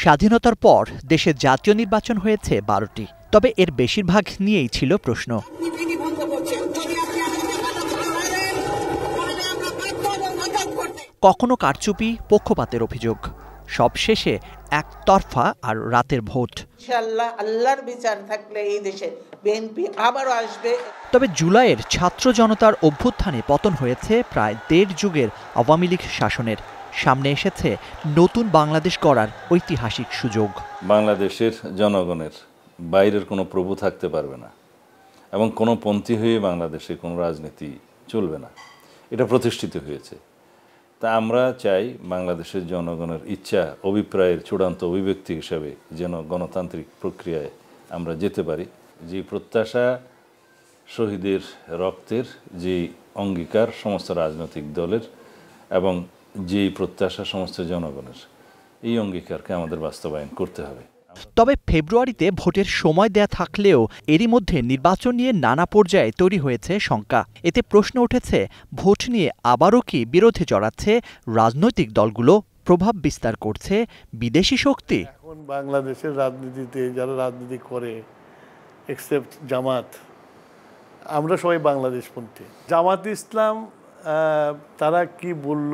স্বাধীনতার পর দেশে জাতীয় নির্বাচন হয়েছে ১২টি, তবে এর বেশিরভাগ নিয়েই ছিল প্রশ্ন। কখনো কারচুপি, পক্ষপাতের অভিযোগ, সবশেষে একতরফা আর রাতের ভোট। ইনশাআল্লাহ আল্লাহর বিচার থাকলে এই দেশে বিএনপি আবারও আসবে। তবে জুলাইয়ের ছাত্র জনতার অভ্যুত্থানে পতন হয়েছে প্রায় ১.৫ যুগের আওয়ামী লীগ শাসনের। সামনে এসেছে নতুন বাংলাদেশ গড়ার ঐতিহাসিক সুযোগ। বাংলাদেশের জনগণের বাইরের কোনো প্রভু থাকতে পারবে না এবং কোনো পন্থী হয়ে বাংলাদেশে কোনো রাজনীতি চলবে না, এটা প্রতিষ্ঠিত হয়েছে। তা আমরা চাই বাংলাদেশের জনগণের ইচ্ছা অভিপ্রায়ের চূড়ান্ত অভিব্যক্তি হিসাবে যেন গণতান্ত্রিক প্রক্রিয়ায় আমরা যেতে পারি। যে প্রত্যাশা, শহীদের রক্তের যে অঙ্গীকার সমস্ত রাজনৈতিক দলের এবং যে প্রত্যাশা সমস্ত জনগণের, এই অঙ্গীকারকে আমাদের বাস্তবায়ন করতে হবে। তবে ফেব্রুয়ারিতে ভোটের সময় দেয়া থাকলেও এরই মধ্যে নির্বাচন নিয়ে নানা পর্যায়ে তৈরি হয়েছে শঙ্কা। এতে প্রশ্ন উঠেছে, ভোট নিয়ে আবারও কি বিরোধে জড়াচ্ছে রাজনৈতিক দলগুলো? প্রভাব বিস্তার করছে বিদেশি শক্তি। এখন বাংলাদেশের রাজনীতিতে যারা রাজনীতি করে, এক্সেপ্ট জামাত, আমরা সবাই বাংলাদেশপন্থী। জামাত ইসলাম তারা কি বলল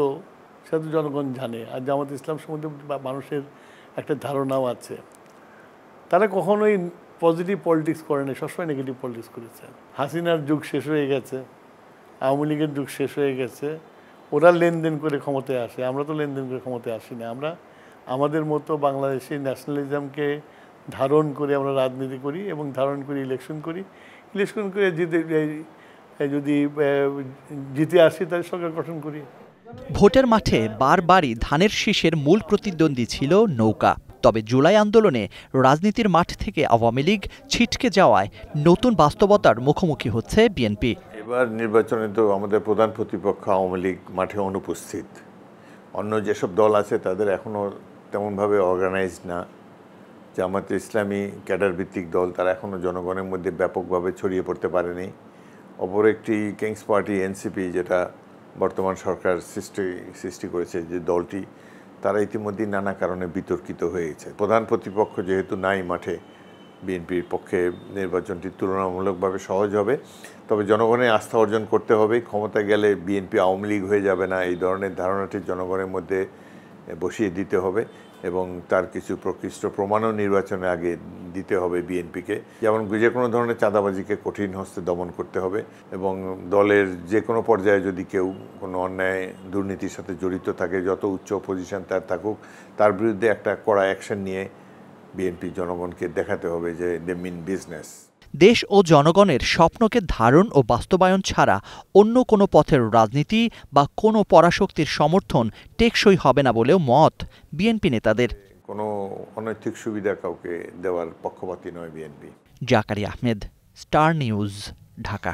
সেটা তো জনগণ জানে, আর জামাত ইসলাম সম্বন্ধে মানুষের একটা ধারণাও আছে। তারা কখনোই পজিটিভ পলিটিক্স করে না, সবসময় নেগেটিভ পলিটিক্স করেছে। হাসিনার যুগ শেষ হয়ে গেছে, আওয়ামী লীগের যুগ শেষ হয়ে গেছে। ওরা লেনদেন করে ক্ষমতায় আসে, আমরা তো লেনদেন করে ক্ষমতায় আসি না। আমরা আমাদের মতো বাংলাদেশি ন্যাশনালিজমকে ধারণ করে আমরা রাজনীতি করি এবং ধারণ করে ইলেকশন করি। ইলেকশন করে যদি জিতে আসি তাহলে সরকার গঠন করি। ভোটের মাঠে বারবারই ধানের শীষের মূল প্রতিদ্বন্দ্বী ছিল নৌকা। তবে জুলাই আন্দোলনে রাজনীতির মাঠ থেকে আওয়ামী লীগ ছিটকে যাওয়ায় নতুন বাস্তবতার মুখোমুখি হচ্ছে বিএনপি। এবার নির্বাচনে তো আমাদের প্রধান প্রতিপক্ষ আওয়ামী লীগ মাঠে অনুপস্থিত। অন্য যেসব দল আছে তাদের এখনও তেমনভাবে অর্গানাইজড না। জামাতে ইসলামী ক্যাডার ভিত্তিক দল, তারা এখনও জনগণের মধ্যে ব্যাপকভাবে ছড়িয়ে পড়তে পারেনি। অপর একটি কিংস পার্টি এনসিপি, যেটা বর্তমান সরকার সৃষ্টি করেছে যে দলটি, তারা ইতিমধ্যেই নানা কারণে বিতর্কিত হয়েছে। প্রধান প্রতিপক্ষ যেহেতু নাই মাঠে, বিএনপির পক্ষে নির্বাচনটি তুলনামূলকভাবে সহজ হবে। তবে জনগণের আস্থা অর্জন করতে হবে। ক্ষমতা গেলে বিএনপি আওয়ামী লীগ হয়ে যাবে না, এই ধরনের ধারণাটি জনগণের মধ্যে বসিয়ে দিতে হবে এবং তার কিছু প্রকৃষ্ট প্রমাণও নির্বাচনের আগে দিতে হবে বিএনপিকে। যেমন যে কোনো ধরনের চাঁদাবাজিকে কঠিন হস্তে দমন করতে হবে এবং দলের যে কোনো পর্যায়ে যদি কেউ কোনো অন্যায় দুর্নীতির সাথে জড়িত থাকে, যত উচ্চ পজিশন তার থাকুক, তার বিরুদ্ধে একটা কড়া অ্যাকশন নিয়ে বিএনপি জনগণকে দেখাতে হবে যে দে মিন বিজনেস। দেশ ও জনগণের স্বপ্নকে ধারণ ও বাস্তবায়ন ছাড়া অন্য কোনো পথের রাজনীতি বা কোনো পরাশক্তির সমর্থন টেকসই হবে না বলেও মত বিএনপি নেতাদের। কোনো অনৈতিক সুবিধা কাউকে দেওয়ার পক্ষপাতী নয় BNP. Zakaria Ahmed, star news, Dhaka.